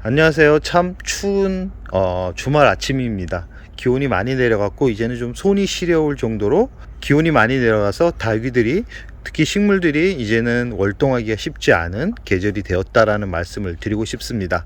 안녕하세요. 참 추운 주말 아침입니다. 기온이 많이 내려갔고 이제는 좀 손이 시려울 정도로 기온이 많이 내려가서 닭귀들이, 특히 식물들이 이제는 월동하기가 쉽지 않은 계절이 되었다라는 말씀을 드리고 싶습니다.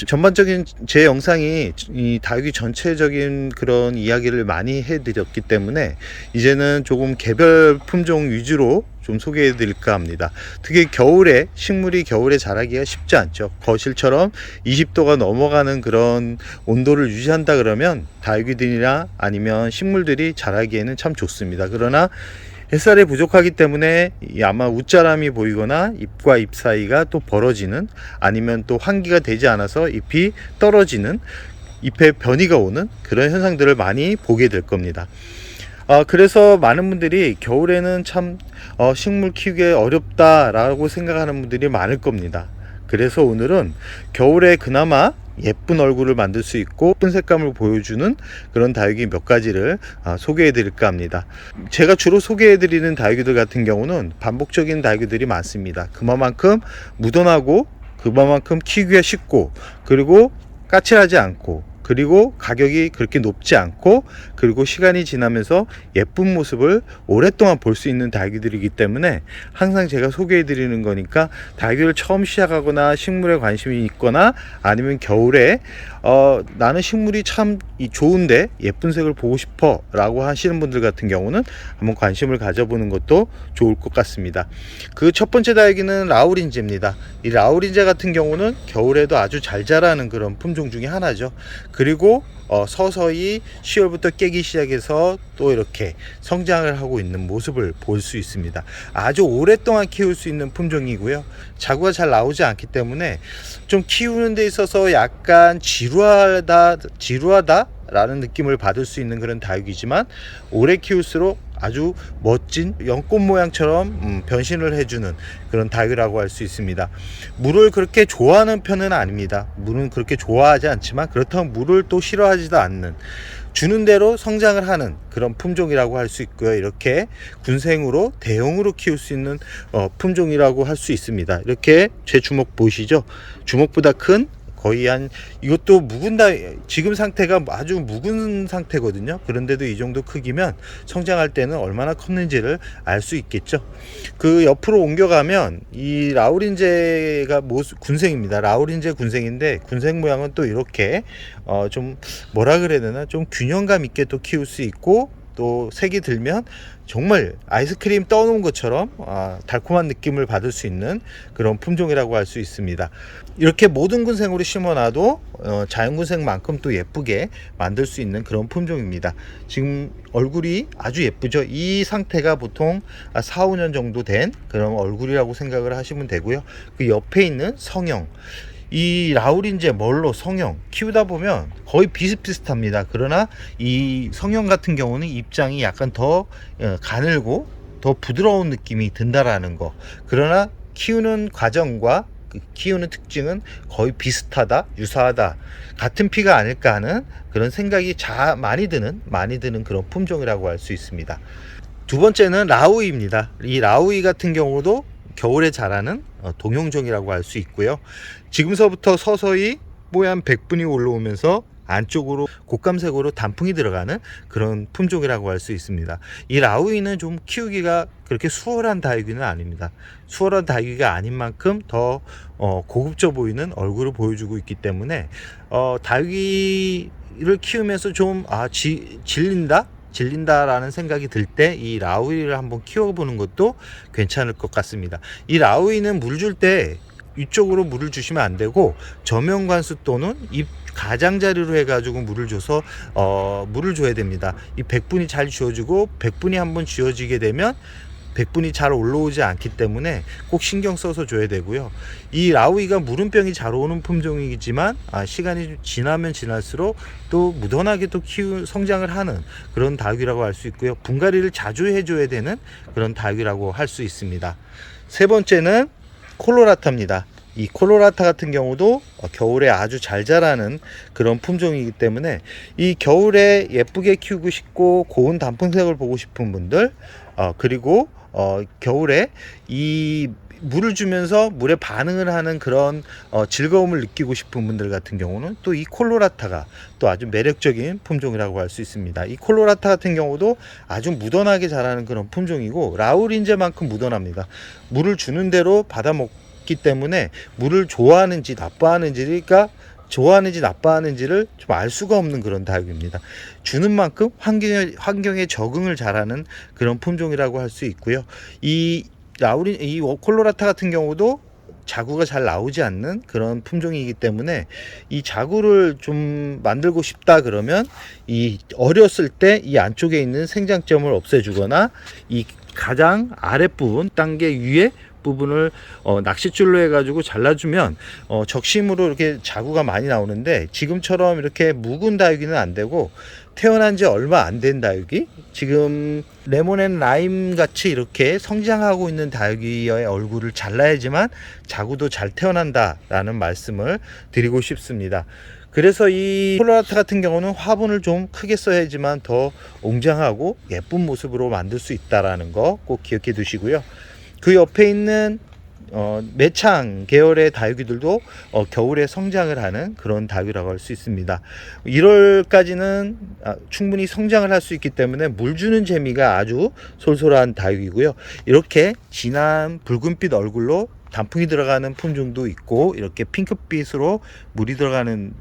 전반적인 제 영상이 이 닭귀 전체적인 그런 이야기를 많이 해드렸기 때문에 이제는 조금 개별 품종 위주로 좀 소개해 드릴까 합니다. 특히 겨울에 식물이 겨울에 자라기가 쉽지 않죠. 거실처럼 20도가 넘어가는 그런 온도를 유지한다 그러면 닭귀들이나 아니면 식물들이 자라기에는 참 좋습니다. 그러나 햇살이 부족하기 때문에 아마 웃자람이 보이거나 잎과 잎 사이가 또 벌어지는, 아니면 또 환기가 되지 않아서 잎이 떨어지는, 잎에 변이가 오는 그런 현상들을 많이 보게 될 겁니다. 그래서 많은 분들이 겨울에는 참 식물 키우기 어렵다라고 생각하는 분들이 많을 겁니다. 그래서 오늘은 겨울에 그나마 예쁜 얼굴을 만들 수 있고 예쁜 색감을 보여주는 그런 다육이 몇 가지를 소개해 드릴까 합니다. 제가 주로 소개해 드리는 다육이들 같은 경우는 반복적인 다육이들이 많습니다. 그만큼 무던하고, 그만큼 키우기가 쉽고, 그리고 까칠하지 않고, 그리고 가격이 그렇게 높지 않고, 그리고 시간이 지나면서 예쁜 모습을 오랫동안 볼 수 있는 닭귀들이기 때문에 항상 제가 소개해 드리는 거니까, 닭귀를 처음 시작하거나 식물에 관심이 있거나, 아니면 겨울에 나는 식물이 참 좋은데 예쁜 색을 보고 싶어 라고 하시는 분들 같은 경우는 한번 관심을 가져보는 것도 좋을 것 같습니다. 그 첫 번째 닭귀는 라우린제입니다. 이 라우린제 같은 경우는 겨울에도 아주 잘 자라는 그런 품종 중에 하나죠. 그리고 서서히 10월부터 깨기 시작해서 또 이렇게 성장을 하고 있는 모습을 볼 수 있습니다. 아주 오랫동안 키울 수 있는 품종이고요. 자구가 잘 나오지 않기 때문에 좀 키우는 데 있어서 약간 지루하다 라는 느낌을 받을 수 있는 그런 다육이지만, 오래 키울수록 아주 멋진 연꽃 모양처럼 변신을 해주는 그런 다육이라고 할 수 있습니다. 물을 그렇게 좋아하는 편은 아닙니다. 물은 그렇게 좋아하지 않지만, 그렇다고 물을 또 싫어하지도 않는, 주는 대로 성장을 하는 그런 품종이라고 할 수 있고요. 이렇게 군생으로 대형으로 키울 수 있는 품종이라고 할 수 있습니다. 이렇게 제 주먹 보이시죠? 주먹보다 큰, 거의 이것도 묵은 지금 상태가 아주 묵은 상태거든요. 그런데도 이 정도 크기면 성장할 때는 얼마나 컸는지를 알 수 있겠죠. 그 옆으로 옮겨가면 이 라우린제가 군생입니다. 라우린제 군생인데, 군생 모양은 또 이렇게 좀 뭐라 그래야 되나, 좀 균형감 있게 또 키울 수 있고, 또 색이 들면 정말 아이스크림 떠놓은 것처럼 달콤한 느낌을 받을 수 있는 그런 품종이라고 할 수 있습니다. 이렇게 모든 군생으로 심어놔도 자연군생만큼 또 예쁘게 만들 수 있는 그런 품종입니다. 지금 얼굴이 아주 예쁘죠. 이 상태가 보통 4, 5년 정도 된 그런 얼굴이라고 생각을 하시면 되고요. 그 옆에 있는 성형, 이 라우린제, 멀로, 성형 키우다 보면 거의 비슷비슷합니다. 그러나 이 성형 같은 경우는 입장이 약간 더 가늘고 더 부드러운 느낌이 든다라는 거. 그러나 키우는 과정과 키우는 특징은 거의 비슷하다, 유사하다, 같은 피가 아닐까 하는 그런 생각이 많이 드는 그런 품종이라고 할 수 있습니다. 두 번째는 라우이입니다. 이 라우이 같은 경우도 겨울에 자라는 동용종이라고 할 수 있고요. 지금서부터 서서히 뽀얀 백분이 올라오면서 안쪽으로 곶감색으로 단풍이 들어가는 그런 품종이라고 할 수 있습니다. 이 라우이는 좀 키우기가 그렇게 수월한 다육이는 아닙니다. 수월한 다육이가 아닌 만큼 더 고급져 보이는 얼굴을 보여주고 있기 때문에 다육이를 키우면서 좀 질린다라는 생각이 들 때 이 라우이를 한번 키워보는 것도 괜찮을 것 같습니다. 이 라우이는 물 줄 때 이쪽으로 물을 주시면 안 되고, 저면관수 또는 잎 가장자리로 해가지고 물을 줘서 물을 줘야 됩니다. 이 백분이 잘 쥐어지고, 백분이 한번 쥐어지게 되면 백분이 잘 올라오지 않기 때문에 꼭 신경 써서 줘야 되고요. 이 라우이가 물음병이 잘 오는 품종이지만 시간이 지나면 지날수록 또 무던하게 또 성장을 하는 그런 다육이라고 할 수 있고요. 분갈이를 자주 해줘야 되는 그런 다육이라고 할 수 있습니다. 세 번째는 콜로라타입니다. 이 콜로라타 같은 경우도 겨울에 아주 잘 자라는 그런 품종이기 때문에, 이 겨울에 예쁘게 키우고 싶고 고운 단풍색을 보고 싶은 분들, 그리고 겨울에 이 물을 주면서 물에 반응을 하는 그런 즐거움을 느끼고 싶은 분들 같은 경우는 또 이 콜로라타가 또 아주 매력적인 품종이라고 할 수 있습니다. 이 콜로라타 같은 경우도 아주 묻어나게 자라는 그런 품종이고 라우린제만큼 묻어납니다. 물을 주는 대로 받아 먹기 때문에 물을 좋아하는지 나빠하는지가 좋아하는지 나빠하는지를 좀 알 수가 없는 그런 다육입니다. 주는 만큼 환경에 적응을 잘하는 그런 품종이라고 할 수 있고요. 이 콜로라타 같은 경우도 자구가 잘 나오지 않는 그런 품종이기 때문에 이 자구를 좀 만들고 싶다 그러면 이 어렸을 때 이 안쪽에 있는 생장점을 없애주거나 이 가장 아랫부분 단계 위에 부분을 낚싯줄로 해가지고 잘라주면 적심으로 이렇게 자구가 많이 나오는데 지금처럼 이렇게 묵은 다육이는 안 되고 태어난 지 얼마 안 된 다육이 지금 레몬 앤 라임 같이 이렇게 성장하고 있는 다육이의 얼굴을 잘라야지만 자구도 잘 태어난다 라는 말씀을 드리고 싶습니다. 그래서 이 콜로라타 같은 경우는 화분을 좀 크게 써야지만 더 웅장하고 예쁜 모습으로 만들 수 있다라는 거 꼭 기억해 두시고요. 그 옆에 있는 매창 계열의 다육이들도 겨울에 성장을 하는 그런 다육이라고 할 수 있습니다. 1월까지는 충분히 성장을 할 수 있기 때문에 물 주는 재미가 아주 솔솔한 다육이고요. 이렇게 진한 붉은빛 얼굴로 단풍이 들어가는 품종도 있고 이렇게 핑크빛으로 물이 들어가는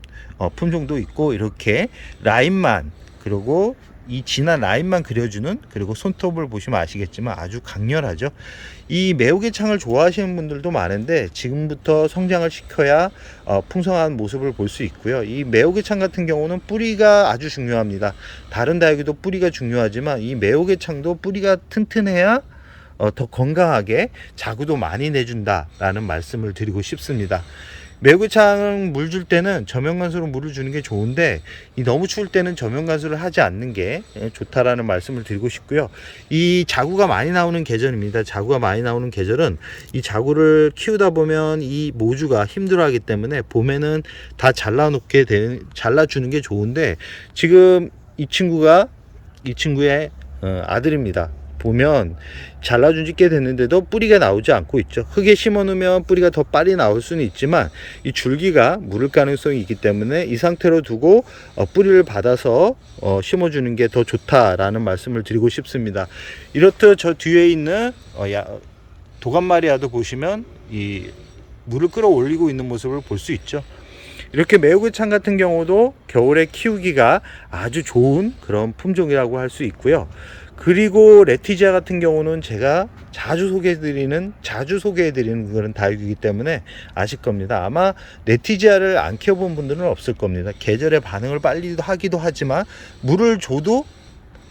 품종도 있고 이렇게 라인만 그리고 이 진한 라인만 그려주는 그리고 손톱을 보시면 아시겠지만 아주 강렬하죠. 이 매우개창을 좋아하시는 분들도 많은데 지금부터 성장을 시켜야 풍성한 모습을 볼 수 있고요. 이 매우개창 같은 경우는 뿌리가 아주 중요합니다. 다른 다육이도 뿌리가 중요하지만 이 매우개창도 뿌리가 튼튼해야 더 건강하게 자구도 많이 내준다 라는 말씀을 드리고 싶습니다. 매우개창은 물 줄 때는 저면관수로 물을 주는 게 좋은데 너무 추울 때는 저면관수를 하지 않는 게 좋다라는 말씀을 드리고 싶고요. 이 자구가 많이 나오는 계절입니다. 자구가 많이 나오는 계절은 이 자구를 키우다 보면 이 모주가 힘들어하기 때문에 봄에는 다 잘라주는 게 좋은데 지금 이 친구의 아들입니다. 보면 잘라준 지 꽤 됐는데도 뿌리가 나오지 않고 있죠. 흙에 심어 놓으면 뿌리가 더 빨리 나올 수는 있지만 이 줄기가 물을 가능성이 있기 때문에 이 상태로 두고 뿌리를 받아서 심어 주는 게 더 좋다라는 말씀을 드리고 싶습니다. 이렇듯 저 뒤에 있는 도감마리아도 보시면 이 물을 끌어올리고 있는 모습을 볼 수 있죠. 이렇게 매우개창 같은 경우도 겨울에 키우기가 아주 좋은 그런 품종이라고 할 수 있고요. 그리고 레티지아 같은 경우는 제가 자주 소개해드리는 그런 다육이기 때문에 아실 겁니다. 아마 레티지아를 안 키워본 분들은 없을 겁니다. 계절에 반응을 빨리 하기도 하지만 물을 줘도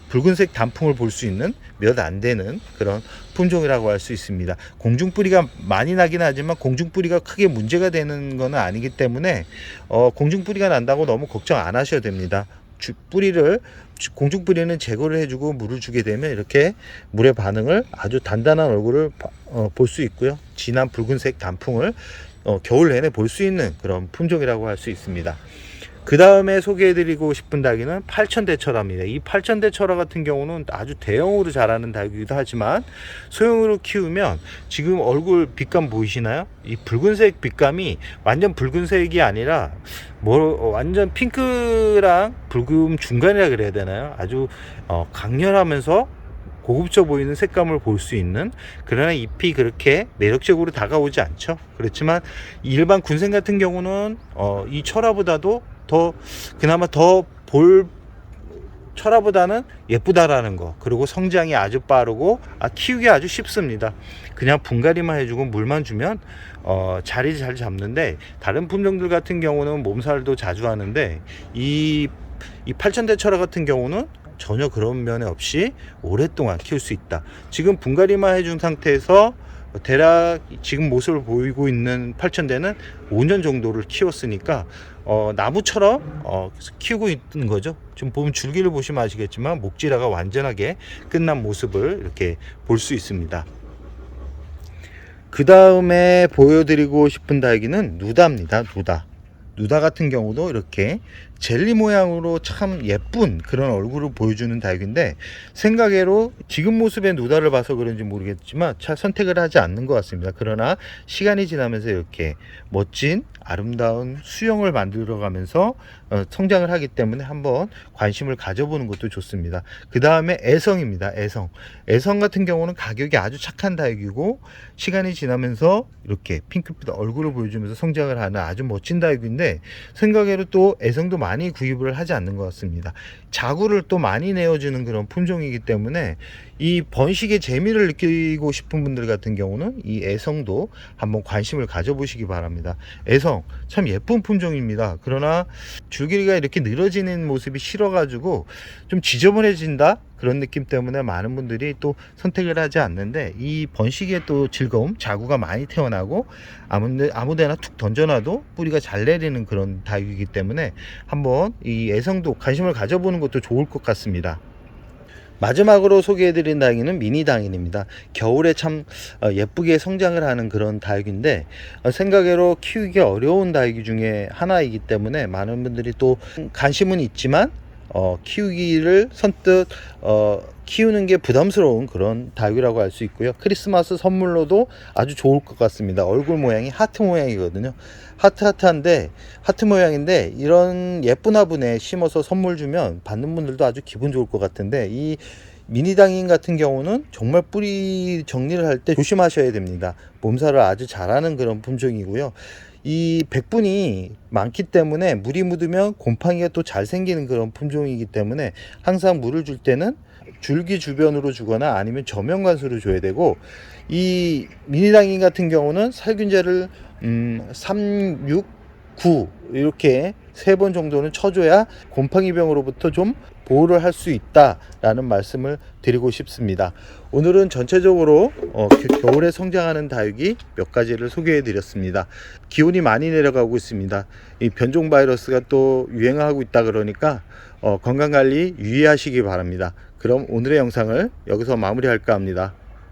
붉은색 단풍을 볼 수 있는 몇 안 되는 그런 품종이라고 할 수 있습니다. 공중뿌리가 많이 나긴 하지만 공중뿌리가 크게 문제가 되는 것은 아니기 때문에 공중뿌리가 난다고 너무 걱정 안 하셔도 됩니다. 공중뿌리는 제거를 해주고 물을 주게 되면 이렇게 물의 반응을 아주 단단한 얼굴을 볼 수 있고요. 진한 붉은색 단풍을 겨울 내내 볼 수 있는 그런 품종이라고 할 수 있습니다. 그 다음에 소개해드리고 싶은 다육이는 팔천대철화입니다. 이 팔천대철화 같은 경우는 아주 대형으로 자라는 다육이기도 하지만 소형으로 키우면 지금 얼굴 빛감 보이시나요? 이 붉은색 빛감이 완전 붉은색이 아니라 완전 핑크랑 붉은 중간이라 그래야 되나요? 아주 강렬하면서 고급져 보이는 색감을 볼 수 있는, 그러나 잎이 그렇게 매력적으로 다가오지 않죠. 그렇지만 일반 군생 같은 경우는 이 철화보다도 그나마 더 철화보다는 예쁘다라는 거, 그리고 성장이 아주 빠르고 키우기 아주 쉽습니다. 그냥 분갈이만 해주고 물만 주면 자리 잘 잡는데, 다른 품종들 같은 경우는 몸살도 자주 하는데 이 팔천대철화 같은 경우는 전혀 그런 면에 없이 오랫동안 키울 수 있다. 지금 분갈이만 해준 상태에서 대략 지금 모습을 보이고 있는 팔천대는 5년 정도를 키웠으니까 나무처럼 키우고 있는 거죠. 지금 보면 줄기를 보시면 아시겠지만 목질화가 완전하게 끝난 모습을 이렇게 볼 수 있습니다. 그 다음에 보여드리고 싶은 다육이는 누다입니다. 누다 같은 경우도 이렇게 젤리 모양으로 참 예쁜 그런 얼굴을 보여주는 다육인데, 생각외로 지금 모습의 누다를 봐서 그런지 모르겠지만 잘 선택을 하지 않는 것 같습니다. 그러나 시간이 지나면서 이렇게 멋진 아름다운 수영을 만들어 가면서 성장을 하기 때문에 한번 관심을 가져보는 것도 좋습니다. 그 다음에 애성입니다. 애성 같은 경우는 가격이 아주 착한 다육이고, 시간이 지나면서 이렇게 핑크빛 얼굴을 보여주면서 성장을 하는 아주 멋진 다육인데, 생각외로 또 애성도 많이 구입을 하지 않는 것 같습니다. 자구를 또 많이 내어주는 그런 품종이기 때문에 이 번식의 재미를 느끼고 싶은 분들 같은 경우는 이 애성도 한번 관심을 가져보시기 바랍니다. 애성 참 예쁜 품종입니다. 그러나 줄기가 이렇게 늘어지는 모습이 싫어가지고 좀 지저분해진다 그런 느낌 때문에 많은 분들이 또 선택을 하지 않는데, 이 번식의 또 즐거움, 자구가 많이 태어나고 아무데나 툭 던져놔도 뿌리가 잘 내리는 그런 다육이기 때문에 한번 이 애성도 관심을 가져보는 것도 좋을 것 같습니다. 마지막으로 소개해드린 다육이는 미니 당인입니다. 겨울에 참 예쁘게 성장을 하는 그런 다육인데, 생각외로 키우기 어려운 다육이 중에 하나이기 때문에 많은 분들이 또 관심은 있지만 키우기를 선뜻 키우는 게 부담스러운 그런 다육이라고 할 수 있고요. 크리스마스 선물로도 아주 좋을 것 같습니다. 얼굴 모양이 하트 모양이거든요. 하트한데 하트 모양인데, 이런 예쁜 화분에 심어서 선물 주면 받는 분들도 아주 기분 좋을 것 같은데, 이 미니 당인 같은 경우는 정말 뿌리 정리를 할 때 조심하셔야 됩니다. 몸살을 아주 잘하는 그런 품종이고요. 이 백분이 많기 때문에 물이 묻으면 곰팡이가 또 잘 생기는 그런 품종이기 때문에 항상 물을 줄 때는 줄기 주변으로 주거나 아니면 저면관수로 줘야 되고, 이 미니당인 같은 경우는 살균제를 3, 6, 9 이렇게 3번 정도는 쳐줘야 곰팡이병으로부터 좀 보호를 할 수 있다라는 말씀을 드리고 싶습니다. 오늘은 전체적으로 겨울에 성장하는 다육이 몇 가지를 소개해 드렸습니다. 기온이 많이 내려가고 있습니다. 이 변종 바이러스가 또 유행하고 있다 그러니까 건강관리 유의하시기 바랍니다. 그럼 오늘의 영상을 여기서 마무리할까 합니다.